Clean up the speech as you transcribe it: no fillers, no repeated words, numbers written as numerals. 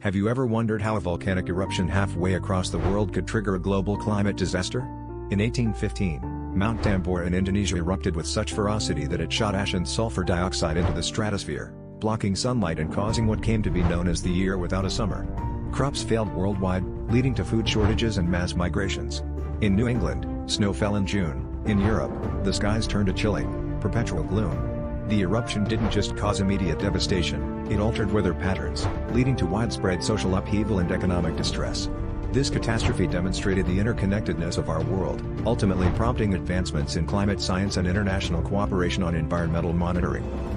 Have you ever wondered how a volcanic eruption halfway across the world could trigger a global climate disaster? In 1815, Mount Tambora in Indonesia erupted with such ferocity that it shot ash and sulfur dioxide into the stratosphere, blocking sunlight and causing what came to be known as the year without a summer. Crops failed worldwide, leading to food shortages and mass migrations. In New England, snow fell in June. In Europe, the skies turned a chilling, perpetual gloom. The eruption didn't just cause immediate devastation, it altered weather patterns, leading to widespread social upheaval and economic distress. This catastrophe demonstrated the interconnectedness of our world, ultimately prompting advancements in climate science and international cooperation on environmental monitoring.